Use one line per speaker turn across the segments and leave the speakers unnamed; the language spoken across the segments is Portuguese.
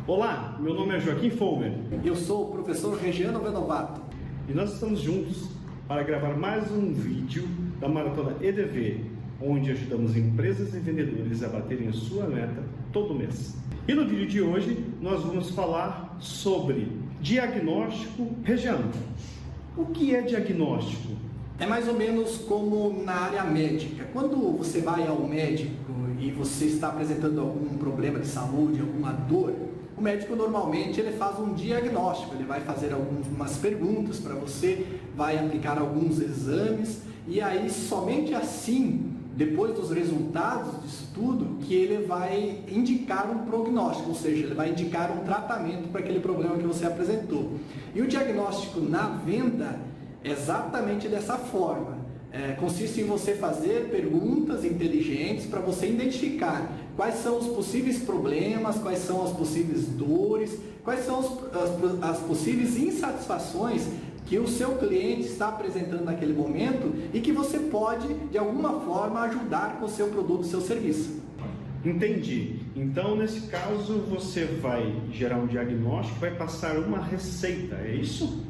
Olá, meu nome é Joaquim Folmer.
Eu sou o professor Regiano Venovato.
E nós estamos juntos para gravar mais um vídeo da Maratona EDV, onde ajudamos empresas e vendedores a baterem a sua meta todo mês. E no vídeo de hoje nós vamos falar sobre diagnóstico. Regiano, o que é diagnóstico?
É mais ou menos como na área médica. Quando você vai ao médico e você está apresentando algum problema de saúde, alguma dor, o médico normalmente ele faz um diagnóstico, ele vai fazer algumas perguntas para você, vai aplicar alguns exames e aí somente assim, depois dos resultados disso tudo, que ele vai indicar um prognóstico, ou seja, ele vai indicar um tratamento para aquele problema que você apresentou. E o diagnóstico na venda é exatamente dessa forma. Consiste em você fazer perguntas inteligentes para você identificar quais são os possíveis problemas, quais são as possíveis dores, quais são as possíveis insatisfações que o seu cliente está apresentando naquele momento e que você pode, de alguma forma, ajudar com o seu produto, seu serviço.
Entendi. Então, nesse caso, você vai gerar um diagnóstico, vai passar uma receita, é isso?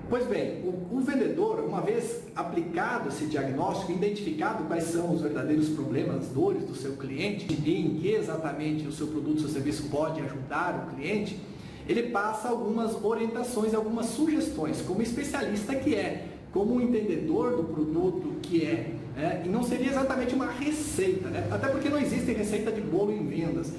Pois bem, o vendedor, uma vez aplicado esse diagnóstico, identificado quais são os verdadeiros problemas, dores do seu cliente e em que exatamente o seu produto, o seu serviço pode ajudar o cliente, ele passa algumas orientações, algumas sugestões, como especialista que é, como um entendedor do produto que é, e não seria exatamente uma receita, né? Até porque não existe receita de bolo em vendas.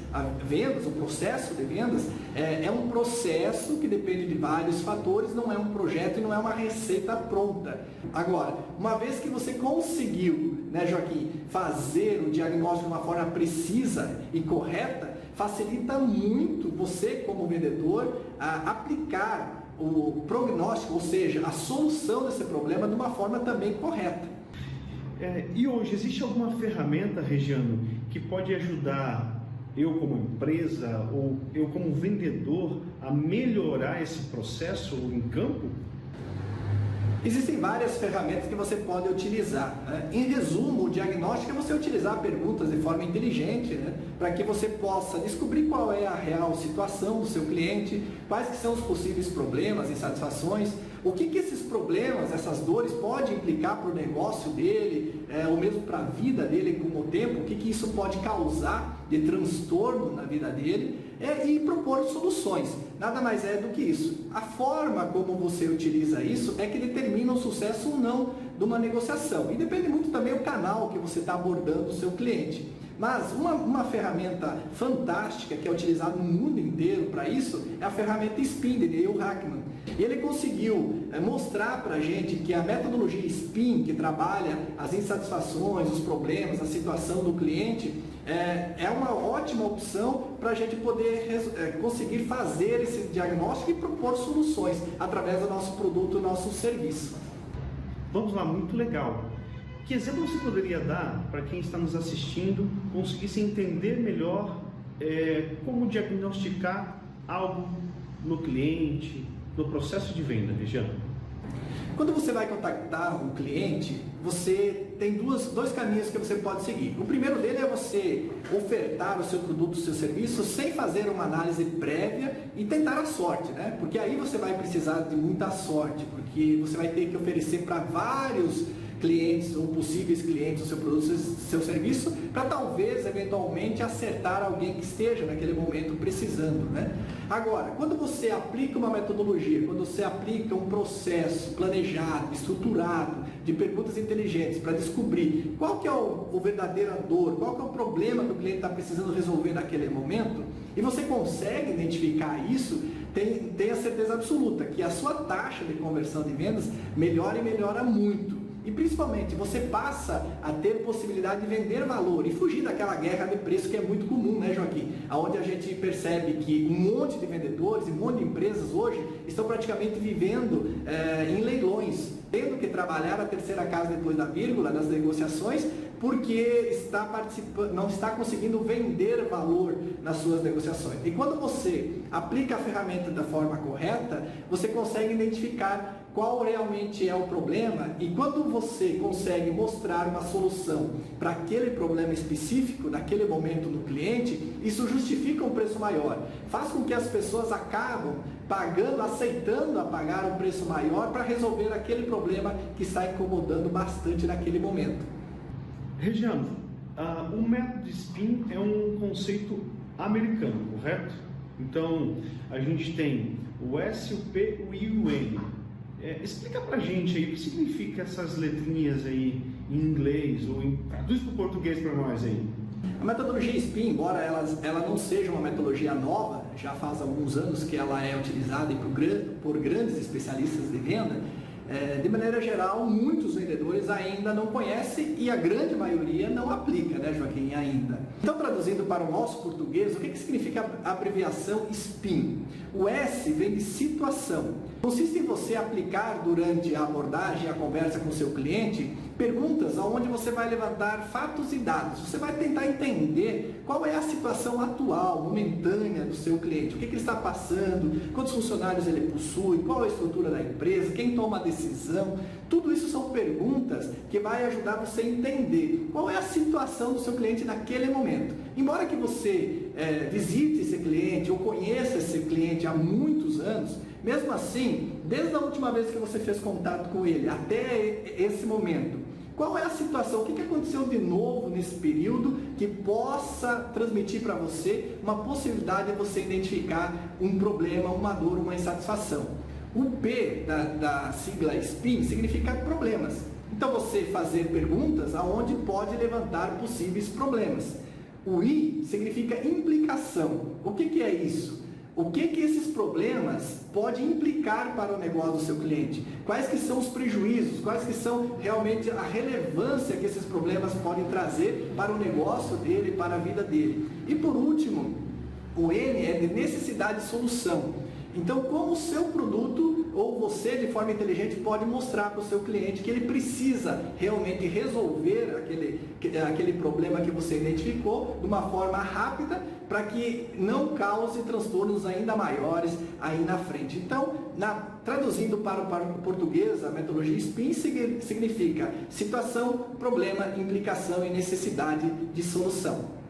O processo de vendas é um processo que depende de vários fatores, não é um projeto e não é uma receita pronta. Agora, uma vez que você conseguiu, né, Joaquim, fazer o diagnóstico de uma forma precisa e correta, facilita muito você, como vendedor, a aplicar o prognóstico, ou seja, a solução desse problema de uma forma também correta.
E hoje, existe alguma ferramenta, Regiano, que pode ajudar eu como empresa ou eu como vendedor a melhorar esse processo em campo?
Existem várias ferramentas que você pode utilizar, né? Em resumo, o diagnóstico é você utilizar perguntas de forma inteligente, né? Para que você possa descobrir qual é a real situação do seu cliente, quais que são os possíveis problemas, insatisfações, o que esses problemas, essas dores podem implicar para o negócio dele, ou mesmo para a vida dele com o tempo, o que isso pode causar de transtorno na vida dele, e propor soluções. Nada mais é do que isso. A forma como você utiliza isso é que determina o sucesso ou não de uma negociação. E depende muito também do canal que você está abordando o seu cliente. Mas uma ferramenta fantástica que é utilizada no mundo inteiro para isso é a ferramenta SPIN de Neil Hackman. E ele conseguiu mostrar para a gente que a metodologia SPIN, que trabalha as insatisfações, os problemas, a situação do cliente, é uma ótima opção para a gente poder conseguir fazer esse diagnóstico e propor soluções através do nosso produto, do nosso serviço.
Vamos lá, muito legal. Que exemplo você poderia dar para quem está nos assistindo conseguisse entender melhor como diagnosticar algo no cliente, no processo de venda, Regiano?
Quando você vai contactar um cliente, você tem dois caminhos que você pode seguir. O primeiro dele é você ofertar o seu produto, o seu serviço, sem fazer uma análise prévia e tentar a sorte, né? Porque aí você vai precisar de muita sorte, porque você vai ter que oferecer para vários clientes ou possíveis clientes o seu produto, o seu serviço, para talvez, eventualmente, acertar alguém que esteja naquele momento precisando, né? Agora, quando você aplica uma metodologia, quando você aplica um processo planejado, estruturado, de perguntas inteligentes para descobrir qual que é o verdadeira dor, qual que é o problema que o cliente está precisando resolver naquele momento, e você consegue identificar isso, tenha certeza absoluta que a sua taxa de conversão de vendas melhora e melhora muito. E principalmente você passa a ter possibilidade de vender valor e fugir daquela guerra de preço que é muito comum, né, Joaquim? Onde a gente percebe que um monte de vendedores e um monte de empresas hoje estão praticamente vivendo em leilões, tendo que trabalhar a terceira casa depois da vírgula nas negociações, porque não está conseguindo vender valor nas suas negociações. E quando você aplica a ferramenta da forma correta, você consegue identificar qual realmente é o problema, e quando você consegue mostrar uma solução para aquele problema específico, naquele momento no cliente, isso justifica um preço maior. Faz com que as pessoas acabam pagando, aceitando a pagar um preço maior para resolver aquele problema que está incomodando bastante naquele momento.
Regiano, o método SPIN é um conceito americano, correto? Então, a gente tem o S, o P, o I e o N. Explica pra gente aí o que significa essas letrinhas aí em inglês, ou traduz para o português para nós aí.
A metodologia SPIN, embora ela não seja uma metodologia nova, já faz alguns anos que ela é utilizada por grandes especialistas de venda, de maneira geral, muitos vendedores ainda não conhecem e a grande maioria não aplica, né, Joaquim, ainda. Então, traduzindo para o nosso português, o que significa a abreviação SPIN? O S vem de situação. Consiste em você aplicar durante a abordagem, a conversa com o seu cliente, perguntas onde você vai levantar fatos e dados. Você vai tentar entender qual é a situação atual, momentânea do seu cliente, o que ele está passando, quantos funcionários ele possui, qual é a estrutura da empresa, quem toma a decisão. Tudo isso são perguntas que vai ajudar você a entender qual é a situação do seu cliente naquele momento. Embora que você visite esse cliente ou conheça esse cliente há muitos anos, mesmo assim, desde a última vez que você fez contato com ele até esse momento, qual é a situação? O que aconteceu de novo nesse período que possa transmitir para você uma possibilidade de você identificar um problema, uma dor, uma insatisfação? O P da sigla SPIN significa problemas. Então você fazer perguntas aonde pode levantar possíveis problemas. O I significa implicação. O que é isso? O que esses problemas podem implicar para o negócio do seu cliente? Quais que são os prejuízos? Quais que são realmente a relevância que esses problemas podem trazer para o negócio dele, para a vida dele? E por último, o N é de necessidade de solução. Então, como o seu produto ou você, de forma inteligente, pode mostrar para o seu cliente que ele precisa realmente resolver aquele problema que você identificou de uma forma rápida para que não cause transtornos ainda maiores aí na frente. Então, traduzindo para o português, a metodologia SPIN significa situação, problema, implicação e necessidade de solução.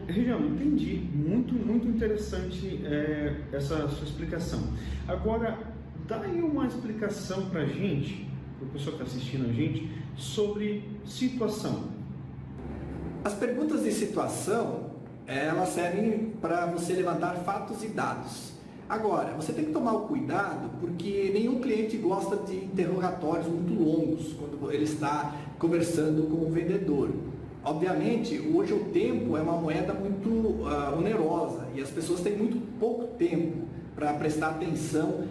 Regiano, entendi. Muito interessante essa sua explicação. Agora, dá aí uma explicação para a gente, para o pessoal que está assistindo a gente, sobre situação.
As perguntas de situação, elas servem para você levantar fatos e dados. Agora, você tem que tomar o cuidado, porque nenhum cliente gosta de interrogatórios muito longos quando ele está conversando com o vendedor. Obviamente, hoje o tempo é uma moeda muito onerosa e as pessoas têm muito pouco tempo para prestar atenção,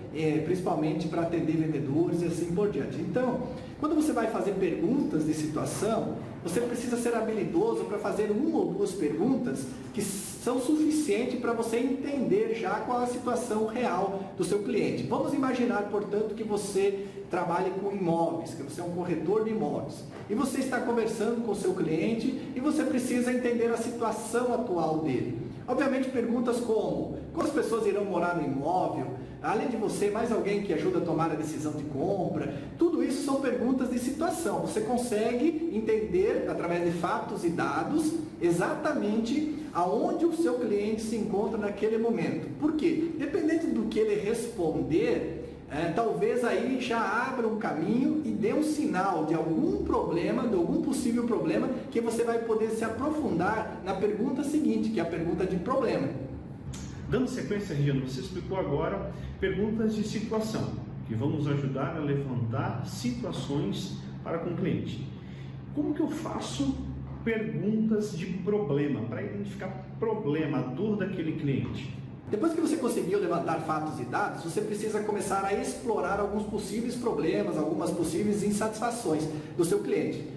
principalmente para atender vendedores e assim por diante. Então, quando você vai fazer perguntas de situação, você precisa ser habilidoso para fazer uma ou duas perguntas que são suficientes para você entender já qual é a situação real do seu cliente. Vamos imaginar, portanto, que você trabalhe com imóveis, que você é um corretor de imóveis. E você está conversando com o seu cliente e você precisa entender a situação atual dele. Obviamente, perguntas como: quantas pessoas irão morar no imóvel? Além de você, mais alguém que ajuda a tomar a decisão de compra? Tudo isso são perguntas de situação. Você consegue entender, através de fatos e dados, exatamente aonde o seu cliente se encontra naquele momento. Por quê? Dependendo do que ele responder, talvez aí já abra um caminho e dê um sinal de algum problema, de algum possível problema, que você vai poder se aprofundar na pergunta seguinte, que é a pergunta de problema.
Dando sequência, Regiano, você explicou agora perguntas de situação, que vão nos ajudar a levantar situações para com o cliente. Como que eu faço perguntas de problema, para identificar problema, a dor daquele cliente?
Depois que você conseguiu levantar fatos e dados, você precisa começar a explorar alguns possíveis problemas, algumas possíveis insatisfações do seu cliente.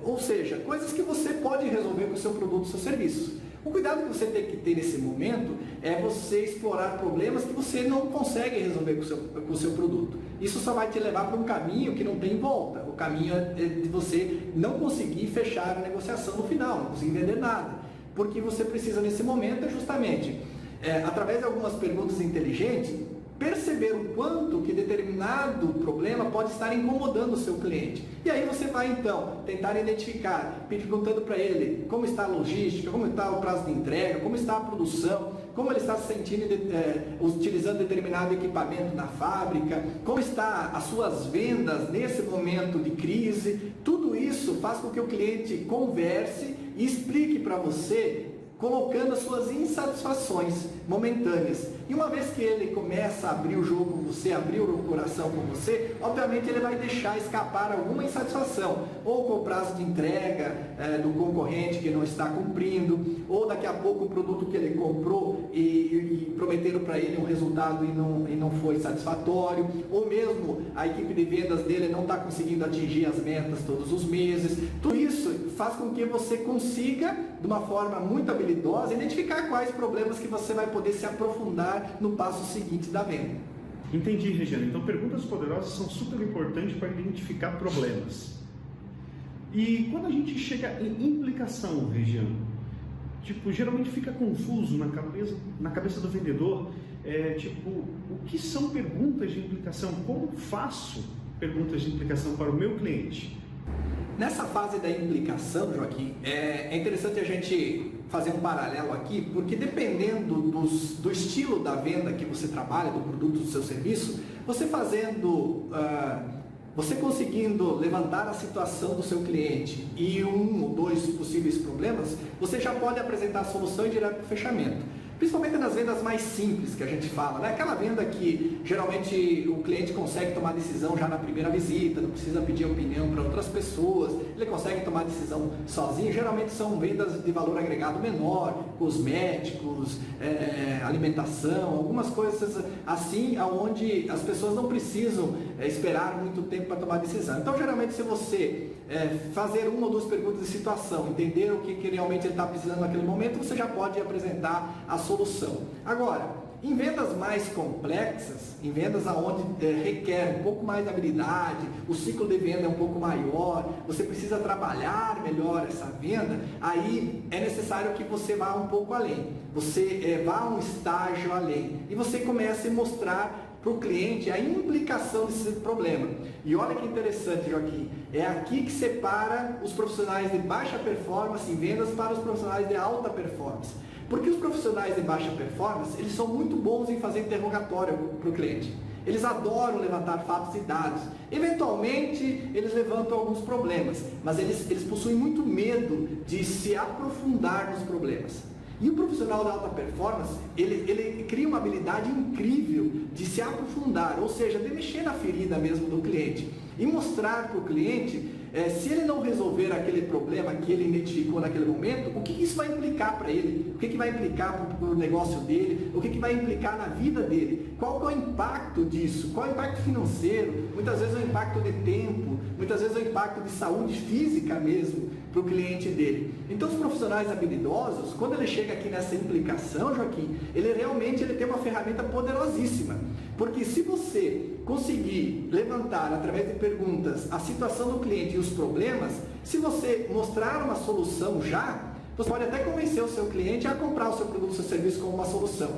Ou seja, coisas que você pode resolver com o seu produto, seu serviço. O cuidado que você tem que ter nesse momento é você explorar problemas que você não consegue resolver com o seu produto. Isso só vai te levar para um caminho que não tem volta. O caminho é de você não conseguir fechar a negociação no final, não conseguir vender nada. Porque você precisa nesse momento justamente, através de algumas perguntas inteligentes, perceber o quanto que determinado problema pode estar incomodando o seu cliente. E aí você vai então tentar identificar, perguntando para ele como está a logística, como está o prazo de entrega, como está a produção, como ele está se sentindo utilizando determinado equipamento na fábrica, como está as suas vendas nesse momento de crise. Tudo isso faz com que o cliente converse e explique para você, colocando as suas insatisfações momentâneas. E uma vez que ele começa a abrir o jogo com você, abrir o coração com você, obviamente ele vai deixar escapar alguma insatisfação, ou com o prazo de entrega do concorrente que não está cumprindo, ou daqui a pouco o produto que ele comprou e prometeram para ele um resultado e não foi satisfatório, ou mesmo a equipe de vendas dele não está conseguindo atingir as metas todos os meses. Tudo isso faz com que você consiga, de uma forma muito habilidosa, identificar quais problemas que você vai poder se aprofundar no passo seguinte da venda.
Entendi, Regiane. Então, perguntas poderosas são super importantes para identificar problemas. E quando a gente chega em implicação, Regiane, geralmente fica confuso na cabeça do vendedor, o que são perguntas de implicação? Como faço perguntas de implicação para o meu cliente?
Nessa fase da implicação, Joaquim, é interessante a gente fazer um paralelo aqui, porque dependendo do estilo da venda que você trabalha, do produto, do seu serviço, você conseguindo levantar a situação do seu cliente e um ou dois possíveis problemas, você já pode apresentar a solução e ir direto para o fechamento. Principalmente nas vendas mais simples que a gente fala, né? Aquela venda que geralmente o cliente consegue tomar decisão já na primeira visita, não precisa pedir opinião para outras pessoas, ele consegue tomar decisão sozinho. Geralmente são vendas de valor agregado menor, cosméticos, alimentação, algumas coisas assim, onde as pessoas não precisam esperar muito tempo para tomar decisão. Então, geralmente, se você fazer uma ou duas perguntas de situação, entender o que realmente ele está precisando naquele momento, você já pode apresentar a solução. Agora, em vendas mais complexas, em vendas onde requer um pouco mais de habilidade, o ciclo de venda é um pouco maior, você precisa trabalhar melhor essa venda, aí é necessário que você vá um pouco além, você vá um estágio além e você comece a mostrar para o cliente a implicação desse problema. E olha que interessante, Joaquim, é aqui que separa os profissionais de baixa performance em vendas para os profissionais de alta performance. Porque os profissionais de baixa performance, eles são muito bons em fazer interrogatório para o cliente. Eles adoram levantar fatos e dados. Eventualmente, eles levantam alguns problemas, mas eles possuem muito medo de se aprofundar nos problemas. E o profissional da alta performance, ele cria uma habilidade incrível de se aprofundar, ou seja, de mexer na ferida mesmo do cliente e mostrar para o cliente, se ele não resolver aquele problema que ele identificou naquele momento, o que isso vai implicar para ele, o que vai implicar para o negócio dele, o que vai implicar na vida dele, qual é o impacto disso, qual é o impacto financeiro, muitas vezes é o impacto de tempo, muitas vezes é o impacto de saúde física mesmo para o cliente dele. Então, os profissionais habilidosos, quando ele chega aqui nessa implicação, Joaquim, ele realmente tem uma ferramenta poderosíssima, porque se você conseguir levantar através de perguntas a situação do cliente e os problemas, se você mostrar uma solução já, você pode até convencer o seu cliente a comprar o seu produto, o seu serviço como uma solução,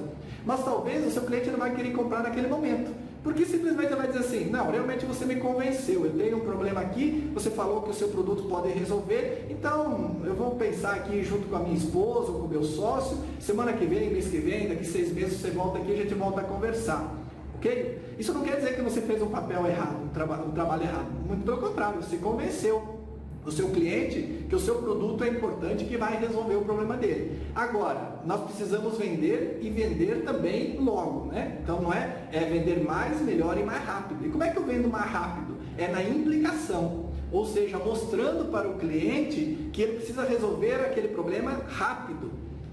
mas talvez o seu cliente não vai querer comprar naquele momento, porque simplesmente ele vai dizer assim, não, realmente você me convenceu, eu tenho um problema aqui, você falou que o seu produto pode resolver, então eu vou pensar aqui junto com a minha esposa ou com o meu sócio, semana que vem, mês que vem, daqui 6 meses você volta aqui e a gente volta a conversar. Ok? Isso não quer dizer que você fez um papel errado, um trabalho errado, muito pelo contrário, você convenceu o seu cliente que o seu produto é importante, que vai resolver o problema dele. Agora, nós precisamos vender e vender também logo, né? Então não é vender mais, melhor e mais rápido. E como é que eu vendo mais rápido? É na implicação, ou seja, mostrando para o cliente que ele precisa resolver aquele problema rápido,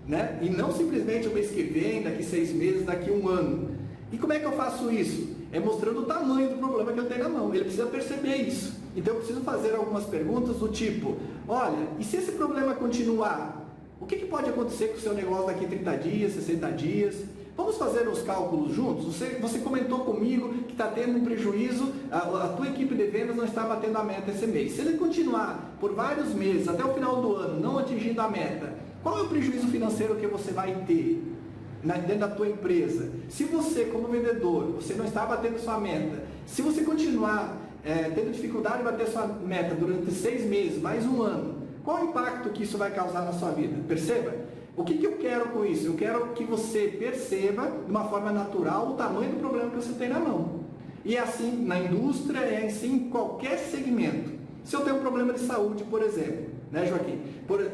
né? E não simplesmente o mês que vem, daqui 6 meses, daqui 1 ano. E como é que eu faço isso? É mostrando o tamanho do problema que eu tenho na mão. Ele precisa perceber isso. Então eu preciso fazer algumas perguntas do tipo, olha, e se esse problema continuar? O que pode acontecer com o seu negócio daqui 30 dias, 60 dias? Vamos fazer os cálculos juntos? Você comentou comigo que está tendo um prejuízo, a tua equipe de vendas não está batendo a meta esse mês. Se ele continuar por vários meses, até o final do ano, não atingindo a meta, qual é o prejuízo financeiro que você vai ter? dentro da tua empresa, se você como vendedor, você não está batendo sua meta, se você continuar tendo dificuldade em bater sua meta durante 6 meses, mais um ano, qual o impacto que isso vai causar na sua vida? Perceba? O que eu quero com isso? Eu quero que você perceba de uma forma natural o tamanho do problema que você tem na mão. E é assim na indústria, é assim em qualquer segmento. Se eu tenho um problema de saúde, por exemplo, né, Joaquim?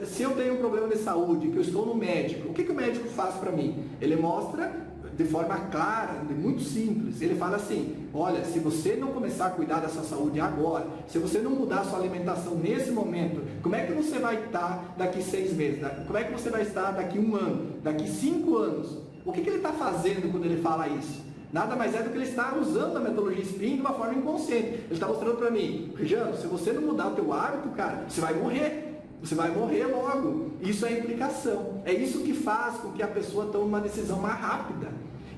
Se eu tenho um problema de saúde, que eu estou no médico, o que o médico faz para mim? Ele mostra de forma clara, muito simples. Ele fala assim: olha, se você não começar a cuidar da sua saúde agora, se você não mudar a sua alimentação nesse momento, como é que você vai estar daqui 6 meses? Como é que você vai estar daqui 1 ano? Daqui 5 anos? O que ele está fazendo quando ele fala isso? Nada mais é do que ele está usando a metodologia SPIN de uma forma inconsciente. Ele está mostrando para mim: Regiano, se você não mudar o teu hábito, cara, você vai morrer. Você vai morrer logo. Isso é implicação. É isso que faz com que a pessoa tome uma decisão mais rápida.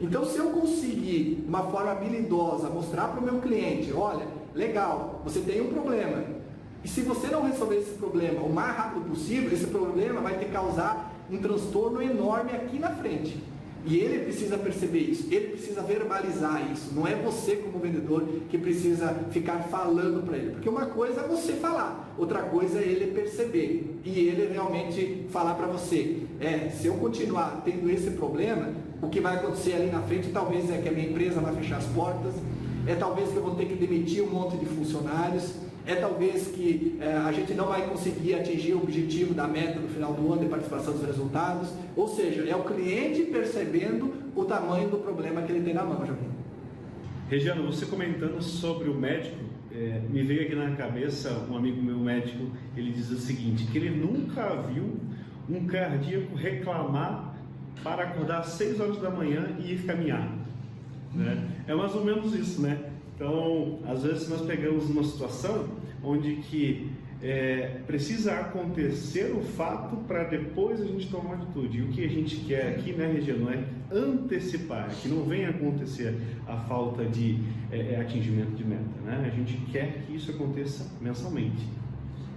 Então, se eu conseguir, de uma forma habilidosa, mostrar para o meu cliente: olha, legal, você tem um problema. E se você não resolver esse problema o mais rápido possível, esse problema vai te causar um transtorno enorme aqui na frente. E ele precisa perceber isso, ele precisa verbalizar isso. Não é você como vendedor que precisa ficar falando para ele. Porque uma coisa é você falar, outra coisa é ele perceber. E ele realmente falar para você: se eu continuar tendo esse problema, o que vai acontecer ali na frente talvez é que a minha empresa vai fechar as portas, talvez que eu vou ter que demitir um monte de funcionários, talvez que a gente não vai conseguir atingir o objetivo da meta no final do ano de participação dos resultados. Ou seja, é o cliente percebendo o tamanho do problema que ele tem na mão, Joaquim.
Regiano, você comentando sobre o médico, me veio aqui na cabeça um amigo meu médico. Ele diz o seguinte, que ele nunca viu um cardíaco reclamar para acordar às 6 horas da manhã e ir caminhar, né? É mais ou menos isso, né? Então, às vezes nós pegamos uma situação onde que precisa acontecer o fato para depois a gente tomar uma atitude. E o que a gente quer aqui, né, Regiano, é antecipar, que não venha acontecer a falta de atingimento de meta, né? A gente quer que isso aconteça mensalmente.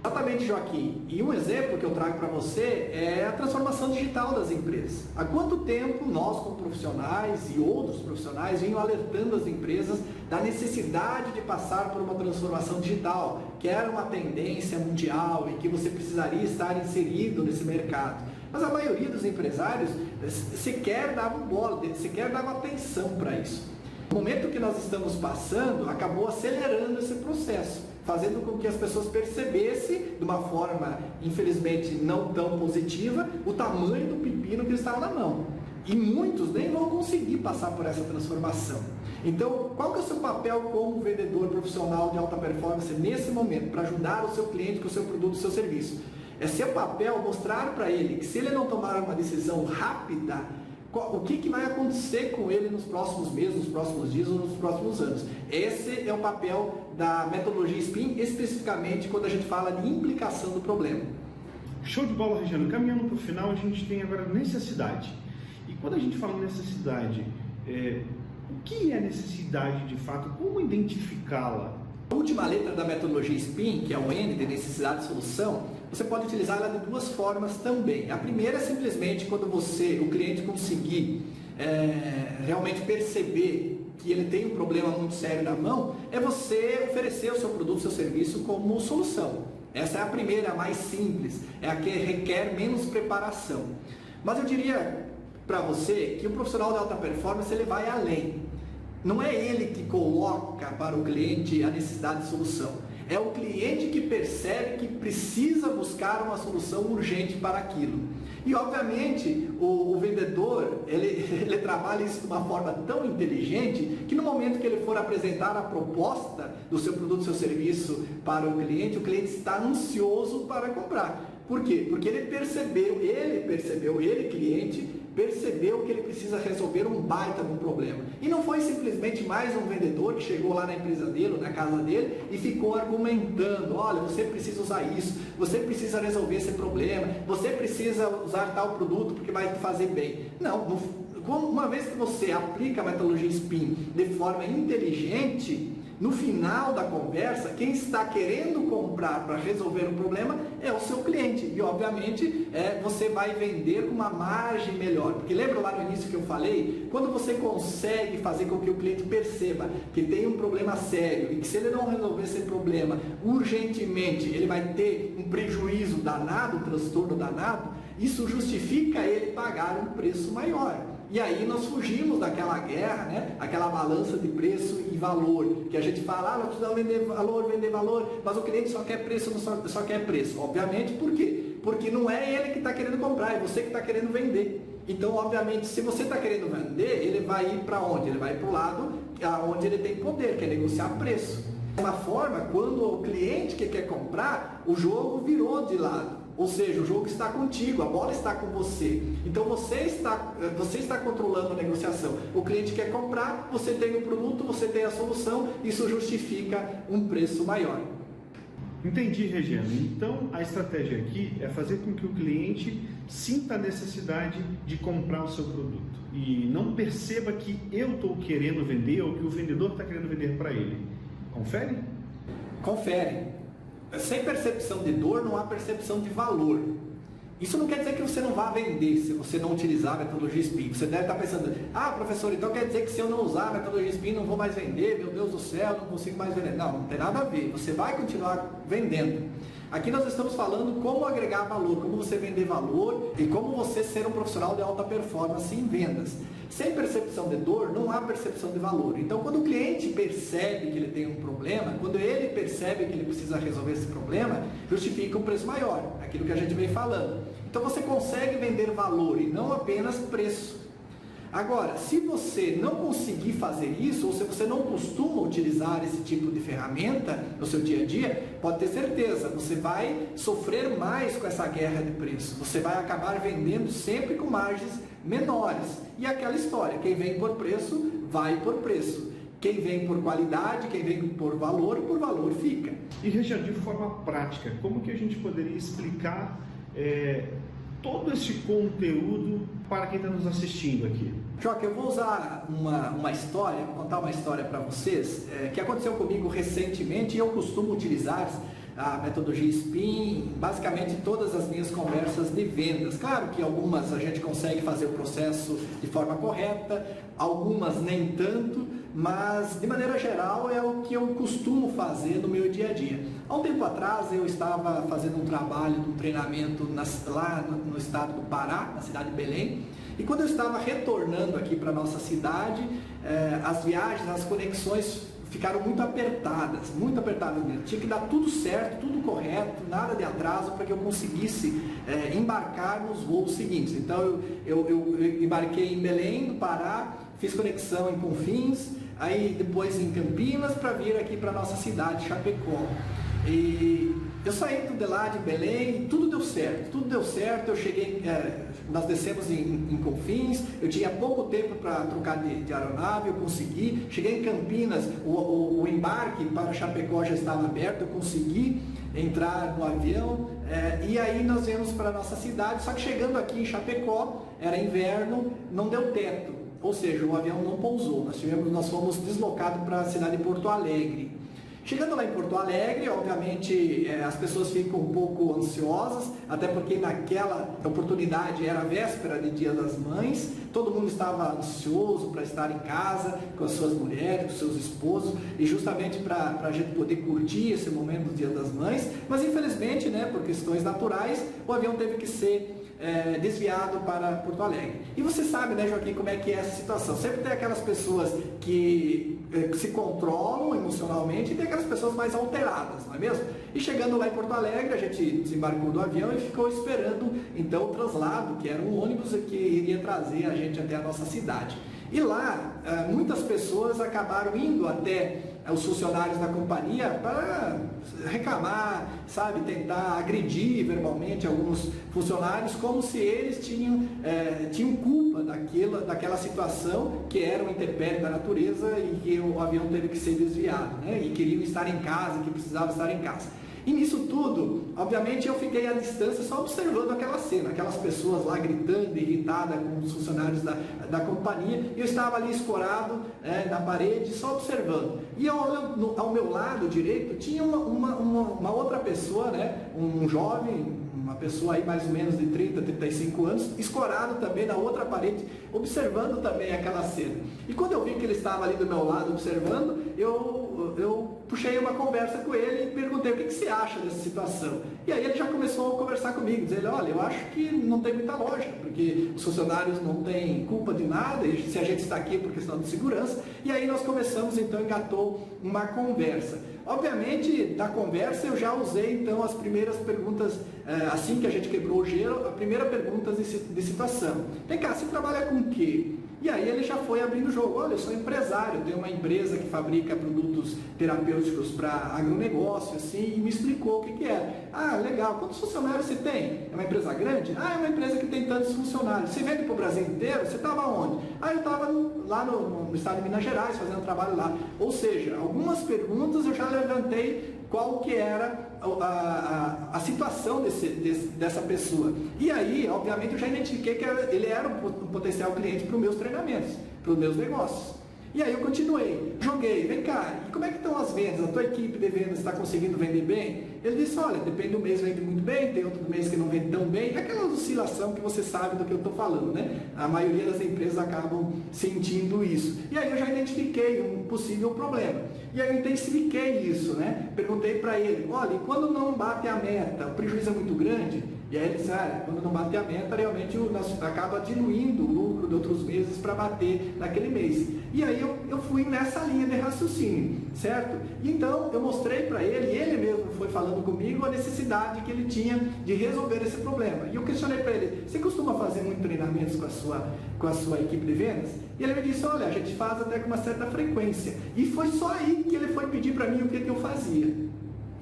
Exatamente, Joaquim. E um exemplo que eu trago para você é a transformação digital das empresas. Há quanto tempo nós, como profissionais e outros profissionais, venham alertando as empresas da necessidade de passar por uma transformação digital, que era uma tendência mundial e que você precisaria estar inserido nesse mercado. Mas a maioria dos empresários sequer davam bola, sequer davam atenção para isso. O momento que nós estamos passando acabou acelerando esse processo, fazendo com que as pessoas percebessem, de uma forma, infelizmente, não tão positiva, o tamanho do pepino que estava na mão. E muitos nem vão conseguir passar por essa transformação. Então, qual que é o seu papel como vendedor profissional de alta performance nesse momento, para ajudar o seu cliente com o seu produto, o seu serviço? É seu papel mostrar para ele que se ele não tomar uma decisão rápida, o que vai acontecer com ele nos próximos meses, nos próximos dias ou nos próximos anos. Esse é o papel da metodologia SPIN, especificamente quando a gente fala de implicação do problema.
Show de bola, Regiano. Caminhando para o final, a gente tem agora necessidade. E quando a gente fala necessidade, o que é necessidade de fato? Como identificá-la?
A última letra da metodologia SPIN, que é o N de necessidade de solução, você pode utilizar ela de 2 formas também. A primeira é simplesmente quando o cliente conseguir realmente perceber que ele tem um problema muito sério na mão, é você oferecer o seu produto, o seu serviço como solução. Essa é a primeira, a mais simples, é a que requer menos preparação. Mas eu diria para você que o profissional de alta performance ele vai além. Não é ele que coloca para o cliente a necessidade de solução. É o cliente que percebe que precisa buscar uma solução urgente para aquilo. E, obviamente, o vendedor, ele trabalha isso de uma forma tão inteligente que no momento que ele for apresentar a proposta do seu produto, do seu serviço para o cliente está ansioso para comprar. Por quê? Porque ele cliente, percebeu que ele precisa resolver um baita de um problema. E não foi simplesmente mais um vendedor que chegou lá na empresa dele, ou na casa dele, e ficou argumentando: olha, você precisa usar isso, você precisa resolver esse problema, você precisa usar tal produto porque vai te fazer bem. Não, uma vez que você aplica a metodologia SPIN de forma inteligente, No final da conversa, quem está querendo comprar para resolver o problema é o seu cliente. E, obviamente, você vai vender com uma margem melhor. Porque lembra lá no início que eu falei? Quando você consegue fazer com que o cliente perceba que tem um problema sério e que se ele não resolver esse problema urgentemente, ele vai ter um prejuízo danado, um transtorno danado, isso justifica ele pagar um preço maior. E aí nós fugimos daquela guerra, né? Aquela balança de preço e valor, que a gente fala, nós precisamos vender valor, mas o cliente só quer preço, só quer preço. Obviamente, por quê? Porque não é ele que está querendo comprar, é você que está querendo vender. Então, obviamente, se você está querendo vender, ele vai ir para onde? Ele vai para o lado onde ele tem poder, que é negociar preço. De uma forma, quando o cliente que quer comprar, o jogo virou de lado. Ou seja, o jogo está contigo, a bola está com você. Então você está controlando a negociação. O cliente quer comprar, você tem o produto, você tem a solução, isso justifica um preço maior.
Entendi, Regiano. Então a estratégia aqui é fazer com que o cliente sinta a necessidade de comprar o seu produto e não perceba que eu estou querendo vender ou que o vendedor está querendo vender para ele. Confere?
Confere. Sem percepção de dor, não há percepção de valor. Isso não quer dizer que você não vá vender se você não utilizar a metodologia SPIN. Você deve estar pensando, professor, então quer dizer que se eu não usar a metodologia SPIN não vou mais vender, meu Deus do céu, não consigo mais vender. Não, não tem nada a ver. Você vai continuar vendendo. Aqui nós estamos falando como agregar valor, como você vender valor e como você ser um profissional de alta performance em vendas. Sem percepção de dor, não há percepção de valor. Então, quando o cliente percebe que ele tem um problema, quando ele percebe que ele precisa resolver esse problema, justifica um preço maior, aquilo que a gente vem falando. Então, você consegue vender valor e não apenas preço. Agora, se você não conseguir fazer isso, ou se você não costuma utilizar esse tipo de ferramenta no seu dia a dia, pode ter certeza, você vai sofrer mais com essa guerra de preço. Você vai acabar vendendo sempre com margens menores. E aquela história, quem vem por preço, vai por preço. Quem vem por qualidade, quem vem por valor fica.
E, Regiano, de forma prática, como que a gente poderia explicar todo esse conteúdo para quem está nos assistindo aqui?
Joca, eu vou usar uma história, vou contar uma história para vocês, que aconteceu comigo recentemente e eu costumo utilizar a metodologia SPIN, basicamente todas as minhas conversas de vendas. Claro que algumas a gente consegue fazer o processo de forma correta, algumas nem tanto, mas de maneira geral é o que eu costumo fazer no meu dia a dia. Há um tempo atrás eu estava fazendo um trabalho, um treinamento lá no estado do Pará, na cidade de Belém, e quando eu estava retornando aqui para a nossa cidade, as viagens, as conexões ficaram muito apertadas mesmo. Tinha que dar tudo certo, tudo correto, nada de atraso para que eu conseguisse embarcar nos voos seguintes. Então eu embarquei em Belém, do Pará, fiz conexão em Confins, aí depois em Campinas para vir aqui para a nossa cidade, Chapecó. E eu saí de lá de Belém, tudo deu certo, eu cheguei, nós descemos em Confins, eu tinha pouco tempo para trocar de aeronave, eu consegui, cheguei em Campinas, o embarque para Chapecó já estava aberto, eu consegui entrar no avião, e aí nós viemos para a nossa cidade, só que chegando aqui em Chapecó, era inverno, não deu teto, ou seja, o avião não pousou, nós fomos deslocados para a cidade de Porto Alegre. Chegando lá em Porto Alegre, obviamente as pessoas ficam um pouco ansiosas, até porque naquela oportunidade era a véspera de Dia das Mães, todo mundo estava ansioso para estar em casa com as suas mulheres, com seus esposos, e justamente para a gente poder curtir esse momento do Dia das Mães, mas infelizmente, por questões naturais, o avião teve que ser desviado para Porto Alegre. E você sabe, Joaquim, como é que é essa situação. Sempre tem aquelas pessoas que se controlam emocionalmente e tem aquelas pessoas mais alteradas, não é mesmo? E chegando lá em Porto Alegre, a gente desembarcou do avião e ficou esperando então o translado, que era um ônibus que iria trazer a gente até a nossa cidade. E lá, muitas pessoas acabaram indo até os funcionários da companhia para reclamar, tentar agredir verbalmente alguns funcionários, como se eles tinham culpa daquela situação que era uma intempérie da natureza e que o avião teve que ser desviado, e queriam estar em casa, que precisavam estar em casa. E nisso tudo, obviamente eu fiquei à distância só observando aquela cena, aquelas pessoas lá gritando, irritadas com os funcionários da companhia, e eu estava ali escorado na parede, só observando. E ao meu lado direito tinha uma outra pessoa, né, um jovem, uma pessoa aí mais ou menos de 30, 35 anos, escorado também na outra parede, observando também aquela cena. E quando eu vi que ele estava ali do meu lado observando, eu puxei uma conversa com ele e perguntei o que você acha dessa situação. E aí ele já começou a conversar comigo, dizendo, olha, eu acho que não tem muita lógica, porque os funcionários não têm culpa de nada, e se a gente está aqui por questão de segurança. E aí nós começamos, então, engatou uma conversa. Obviamente, da conversa eu já usei, então, as primeiras perguntas, assim que a gente quebrou o gelo, a primeira pergunta de situação. Vem cá, você trabalha com o quê? E aí ele já foi abrindo o jogo. Olha, eu sou empresário, eu tenho uma empresa que fabrica produtos terapêuticos para agronegócio, assim, e me explicou o que é. Ah, legal, quantos funcionários você tem? É uma empresa grande? Ah, é uma empresa que tem tantos funcionários. Você vende para o Brasil inteiro? Você estava onde? Ah, eu estava lá no estado de Minas Gerais, fazendo trabalho lá. Ou seja, algumas perguntas eu já levantei qual que era a situação dessa pessoa. E aí, obviamente, eu já identifiquei que ele era um potencial cliente para os meus treinamentos, para os meus negócios. E aí eu continuei, joguei, vem cá, e como é que estão as vendas? A tua equipe de vendas está conseguindo vender bem? Ele disse, olha, depende do mês vende muito bem, tem outro mês que não vende tão bem. Aquela oscilação que você sabe do que eu estou falando, né? A maioria das empresas acabam sentindo isso. E aí eu já identifiquei um possível problema. E aí eu intensifiquei isso, né? Perguntei para ele, olha, e quando não bate a meta, o prejuízo é muito grande? E aí ele disse, quando não bater a meta, realmente acaba diluindo o lucro de outros meses para bater naquele mês. E aí eu fui nessa linha de raciocínio, certo? E então eu mostrei para ele mesmo foi falando comigo a necessidade que ele tinha de resolver esse problema. E eu questionei para ele, você costuma fazer muitos treinamentos com a sua equipe de vendas? E ele me disse, olha, a gente faz até com uma certa frequência. E foi só aí que ele foi pedir para mim o que eu fazia.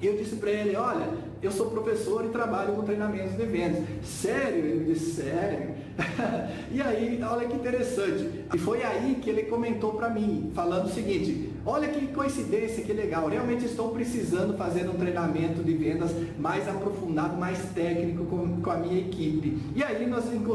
E eu disse para ele, olha, eu sou professor e trabalho com treinamentos de vendas. Sério? Ele disse, sério? E aí, olha que interessante. E foi aí que ele comentou para mim, falando o seguinte, olha que coincidência, que legal, realmente estou precisando fazer um treinamento de vendas mais aprofundado, mais técnico com a minha equipe. E aí,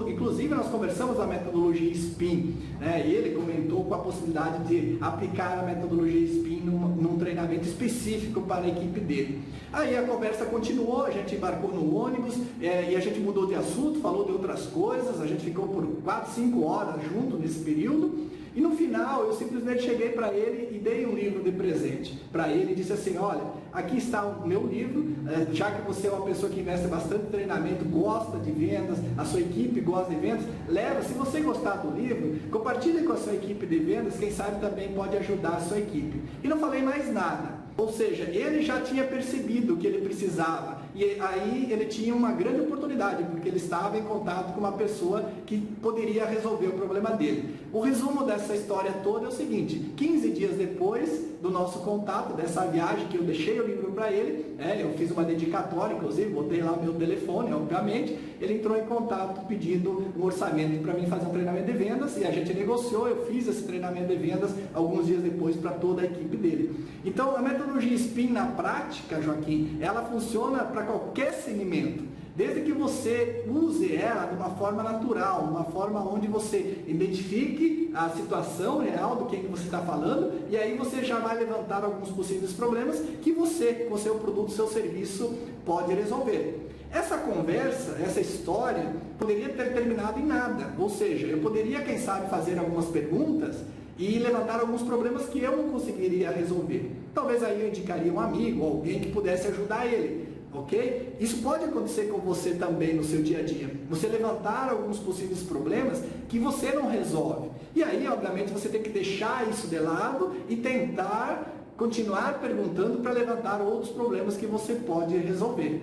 inclusive, nós conversamos da metodologia SPIN, né? E ele comentou com a possibilidade de aplicar a metodologia SPIN num treinamento específico para a equipe dele. Aí a conversa continuou, a gente embarcou no ônibus e a gente mudou de assunto, falou de outras coisas, a gente ficou por 4, 5 horas junto nesse período. E no final eu simplesmente cheguei para ele e dei um livro de presente para ele e disse assim, olha, aqui está o meu livro, já que você é uma pessoa que investe bastante em treinamento, gosta de vendas, a sua equipe gosta de vendas, leva, se você gostar do livro, compartilhe com a sua equipe de vendas, quem sabe também pode ajudar a sua equipe. E não falei mais nada. Ou seja, ele já tinha percebido o que ele precisava e aí ele tinha uma grande oportunidade, porque ele estava em contato com uma pessoa que poderia resolver o problema dele. O resumo dessa história toda é o seguinte, 15 dias depois do nosso contato, dessa viagem que eu deixei o livro para ele, eu fiz uma dedicatória, inclusive, botei lá o meu telefone, obviamente, ele entrou em contato pedindo um orçamento para mim fazer um treinamento de vendas e a gente negociou, eu fiz esse treinamento de vendas alguns dias depois para toda a equipe dele. Então, a metodologia SPIN na prática, Joaquim, ela funciona para qualquer segmento, desde que você use ela de uma forma natural, uma forma onde você identifique a situação real do que você está falando e aí você já vai levantar alguns possíveis problemas que você, com o seu produto, seu serviço, pode resolver. Essa conversa, essa história, poderia ter terminado em nada, ou seja, eu poderia, quem sabe, fazer algumas perguntas e levantar alguns problemas que eu não conseguiria resolver. Talvez aí eu indicaria um amigo, alguém que pudesse ajudar ele, ok? Isso pode acontecer com você também no seu dia a dia. Você levantar alguns possíveis problemas que você não resolve. E aí, obviamente, você tem que deixar isso de lado e tentar continuar perguntando para levantar outros problemas que você pode resolver.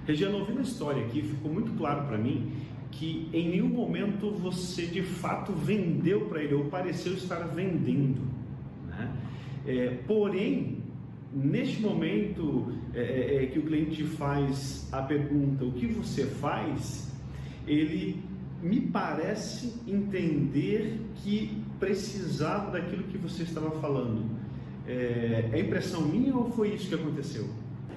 Regiano, ouvindo a história aqui, ficou muito claro para mim que em nenhum momento você de fato vendeu para ele ou pareceu estar vendendo, né? Porém, neste momento que o cliente faz a pergunta, o que você faz, ele me parece entender que precisava daquilo que você estava falando. É impressão minha ou foi isso que aconteceu?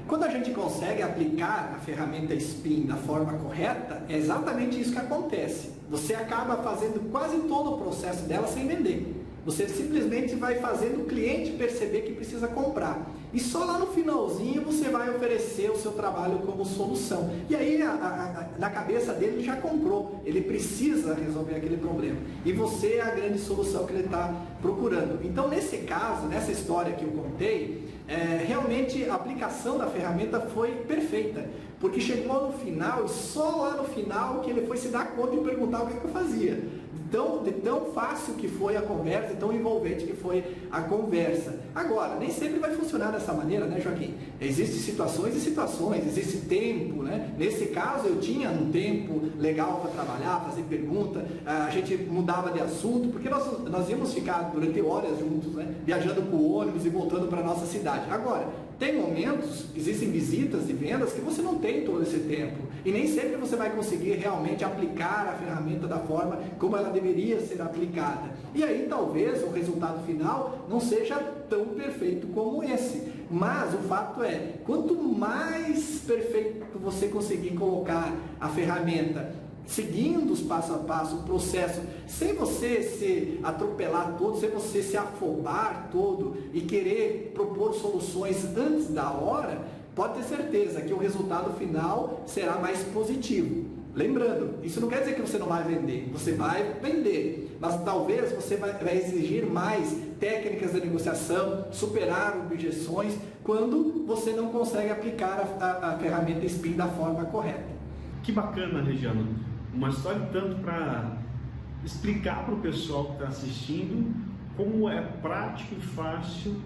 Quando a gente consegue aplicar a ferramenta SPIN da forma correta, é exatamente isso que acontece. Você acaba fazendo quase todo o processo dela sem vender. Você simplesmente vai fazendo o cliente perceber que precisa comprar. E só lá no finalzinho você vai oferecer o seu trabalho como solução. E aí, na cabeça dele, ele já comprou. Ele precisa resolver aquele problema. E você é a grande solução que ele está procurando. Então, nesse caso, nessa história que eu contei, realmente a aplicação da ferramenta foi perfeita. Porque chegou no final, e só lá no final que ele foi se dar conta e perguntar o que eu fazia. De tão fácil que foi a conversa, tão envolvente que foi a conversa. Agora, nem sempre vai funcionar dessa maneira, né, Joaquim? Existem situações e situações, existe tempo, né? Nesse caso, eu tinha um tempo legal para trabalhar, fazer pergunta, a gente mudava de assunto, porque nós íamos ficar durante horas juntos, né? Viajando com o ônibus e voltando para a nossa cidade. Agora, tem momentos, existem visitas e vendas que você não tem todo esse tempo. E nem sempre você vai conseguir realmente aplicar a ferramenta da forma como ela deveria ser aplicada. E aí talvez o resultado final não seja tão perfeito como esse. Mas o fato é, quanto mais perfeito você conseguir colocar a ferramenta, seguindo os passo a passo, o processo, sem você se atropelar todo, sem você se afobar todo e querer propor soluções antes da hora, pode ter certeza que o resultado final será mais positivo. Lembrando, isso não quer dizer que você não vai vender, você vai vender, mas talvez você vai exigir mais técnicas de negociação, superar objeções, quando você não consegue aplicar a ferramenta SPIN da forma correta.
Que bacana, Regiano. Uma história tanto para explicar para o pessoal que está assistindo como é prático e fácil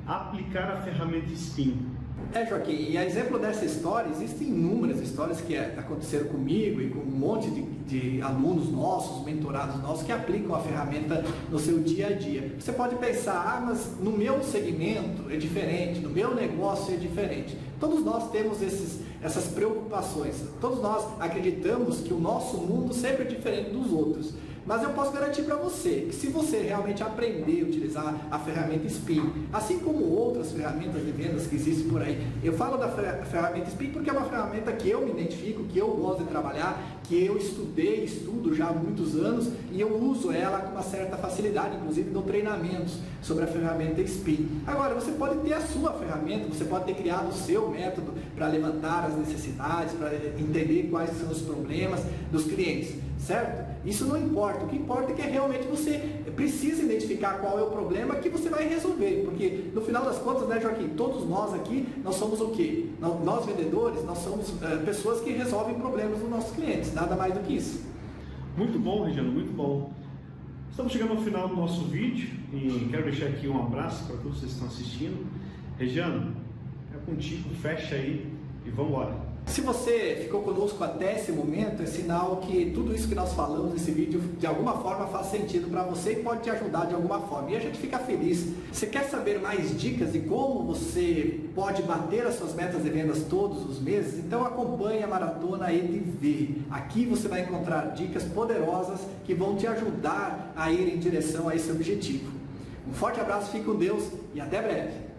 aplicar a ferramenta SPIN.
Joaquim, e a exemplo dessa história, existem inúmeras histórias que aconteceram comigo e com um monte de alunos nossos, mentorados nossos, que aplicam a ferramenta no seu dia a dia. Você pode pensar, mas no meu segmento é diferente, no meu negócio é diferente. Todos nós temos essas preocupações, todos nós acreditamos que o nosso mundo sempre é diferente dos outros. Mas eu posso garantir para você que se você realmente aprender a utilizar a ferramenta SPIN, assim como outras ferramentas de vendas que existem por aí, eu falo da ferramenta SPIN porque é uma ferramenta que eu me identifico, que eu gosto de trabalhar, que eu estudo já há muitos anos e eu uso ela com uma certa facilidade, inclusive dou treinamentos sobre a ferramenta SPIN. Agora, você pode ter a sua ferramenta, você pode ter criado o seu método para levantar as necessidades, para entender quais são os problemas dos clientes, certo? Isso não importa, o que importa é que realmente você precisa identificar qual é o problema que você vai resolver, porque no final das contas, né, Joaquim, todos nós aqui, nós somos o quê? Nós vendedores, nós somos pessoas que resolvem problemas dos nossos clientes, nada mais do que isso.
Muito bom, Regiano, muito bom. Estamos chegando ao final do nosso vídeo e quero deixar aqui um abraço para todos vocês que estão assistindo. Regiano, é contigo, fecha aí e vamos embora.
Se você ficou conosco até esse momento, é sinal que tudo isso que nós falamos nesse vídeo, de alguma forma, faz sentido para você e pode te ajudar de alguma forma. E a gente fica feliz. Você quer saber mais dicas de como você pode bater as suas metas de vendas todos os meses? Então acompanhe a Maratona EDV. Aqui você vai encontrar dicas poderosas que vão te ajudar a ir em direção a esse objetivo. Um forte abraço, fique com Deus e até breve.